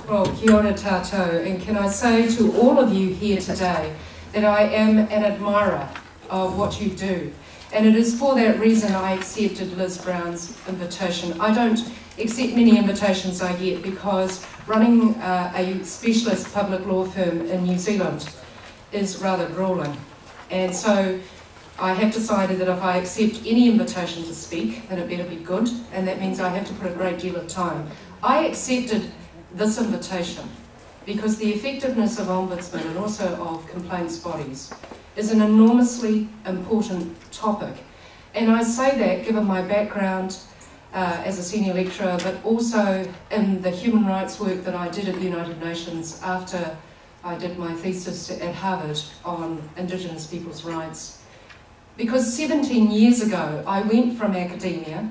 Well, kia ora tātou, and can I say to all of you here today that I am an admirer of what you do. And it is for that reason I accepted Liz Brown's invitation. I don't accept many invitations I get because running a specialist public law firm in New Zealand is rather grueling. And so I have decided that if I accept any invitation to speak, then it better be good, and that means I have to put a great deal of time. I accepted this invitation because the effectiveness of Ombudsmen and also of complaints bodies is an enormously important topic. And I say that given my background as a senior lecturer, but also in the human rights work that I did at the United Nations after I did my thesis at Harvard on Indigenous people's rights. Because 17 years ago, I went from academia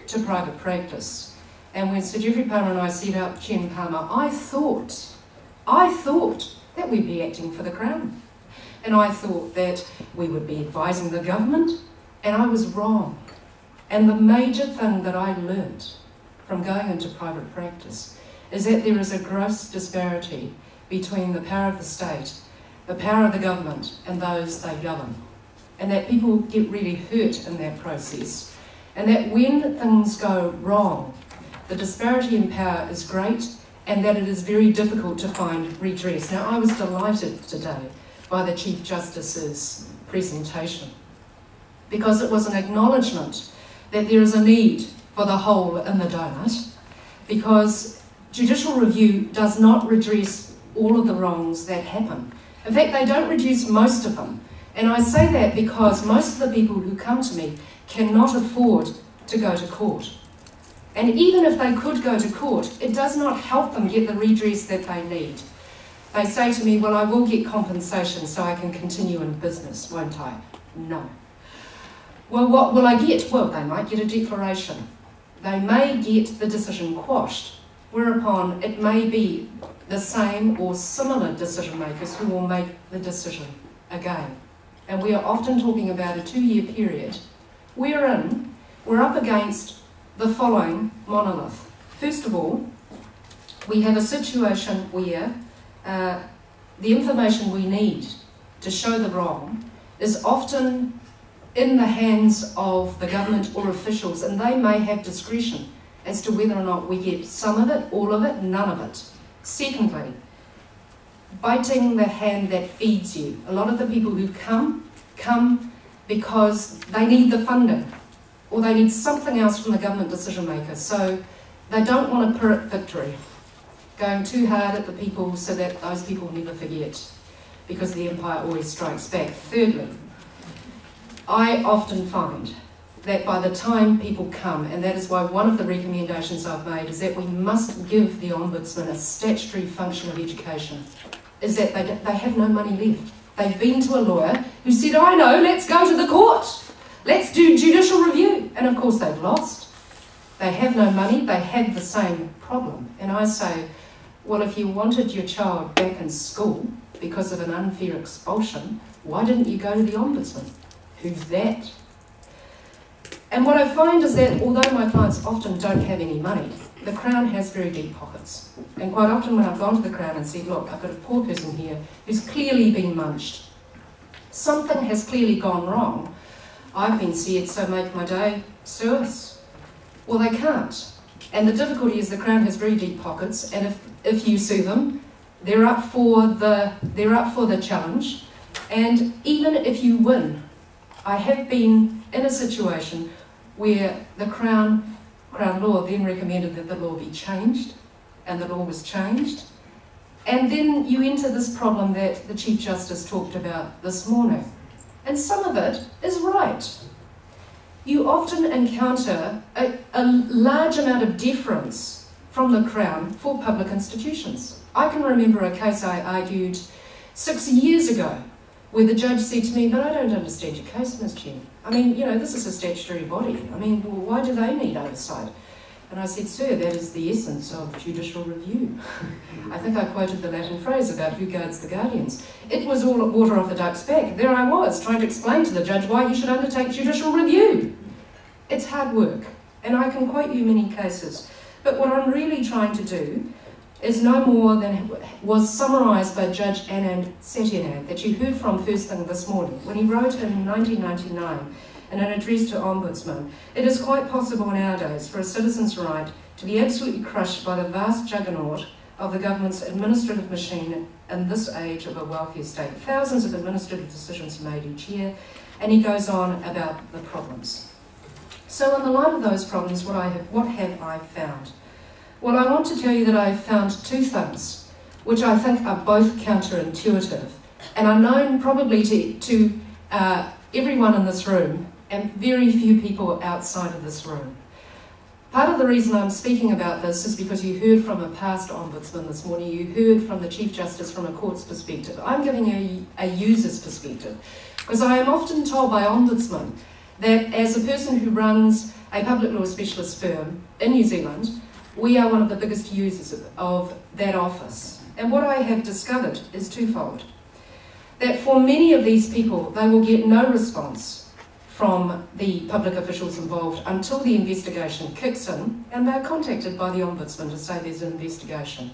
to private practice. And when Sir Geoffrey Palmer and I set up Chen Palmer, I thought that we'd be acting for the Crown. And I thought that we would be advising the government, and I was wrong. And the major thing that I learned from going into private practice is that there is a gross disparity between the power of the state, the power of the government, and those they govern. And that people get really hurt in that process. And that when things go wrong, the disparity in power is great, and that it is very difficult to find redress. Now, I was delighted today by the Chief Justice's presentation, because it was an acknowledgement that there is a need for the hole in the donut, because judicial review does not redress all of the wrongs that happen. In fact, they don't reduce most of them. And I say that because most of the people who come to me cannot afford to go to court. And even if they could go to court, it does not help them get the redress that they need. They say to me, well, I will get compensation so I can continue in business, won't I? No. Well, what will I get? Well, they might get a declaration. They may get the decision quashed, whereupon it may be the same or similar decision makers who will make the decision again. And we are often talking about a 2-year period wherein we're up against the following monolith. First of all, we have a situation where the information we need to show the wrong is often in the hands of the government or officials, and they may have discretion as to whether or not we get some of it, all of it, none of it. Secondly, biting the hand that feeds you. A lot of the people who come because they need the funding, or they need something else from the government decision maker. So they don't want a Pyrrhic victory, going too hard at the people so that those people never forget, because the empire always strikes back. Thirdly, I often find that by the time people come, and that is why one of the recommendations I've made is that we must give the Ombudsman a statutory function of education, is that they have no money left. They've been to a lawyer who said, I know, let's go to the court. Let's do judicial review. And of course they've lost. They have no money, they had the same problem. And I say, well, if you wanted your child back in school because of an unfair expulsion, why didn't you go to the Ombudsman? Who's that? And what I find is that although my clients often don't have any money, the Crown has very deep pockets. And quite often when I've gone to the Crown and said, look, I've got a poor person here who's clearly been munched. Something has clearly gone wrong. I've been said, so make my day, sue us. Well, they can't. And the difficulty is the Crown has very deep pockets, and if you sue them, they're up for the challenge. And even if you win, I have been in a situation where the Crown law then recommended that the law be changed, and the law was changed. And then you enter this problem that the Chief Justice talked about this morning. And some of it is right. You often encounter a large amount of deference from the Crown for public institutions. I can remember a case I argued 6 years ago where the judge said to me, but I don't understand your case, Ms. Chen. I mean, you know, this is a statutory body. I mean, well, why do they need oversight? And I said, sir, that is the essence of judicial review. I think I quoted the Latin phrase about who guards the guardians. It was all water off the duck's back. There I was, trying to explain to the judge why he should undertake judicial review. It's hard work, and I can quote you many cases. But what I'm really trying to do is no more than was summarised by Judge Anand Satyanath, that you heard from first thing this morning, when he wrote in 1999 in an address to Ombudsmen. It is quite possible nowadays for a citizen's right to be absolutely crushed by the vast juggernaut of the government's administrative machine in this age of a welfare state. Thousands of administrative decisions are made each year, and he goes on about the problems. So in the light of those problems, what have I found? Well, I want to tell you that I've found two things, which I think are both counterintuitive, and are known probably to everyone in this room, and very few people outside of this room. Part of the reason I'm speaking about this is because you heard from a past Ombudsman this morning, you heard from the Chief Justice from a court's perspective. I'm giving a user's perspective, because I am often told by Ombudsmen that as a person who runs a public law specialist firm in New Zealand, we are one of the biggest users of that office. And what I have discovered is twofold. That for many of these people, they will get no response from the public officials involved until the investigation kicks in, and they're contacted by the Ombudsman to say there's an investigation.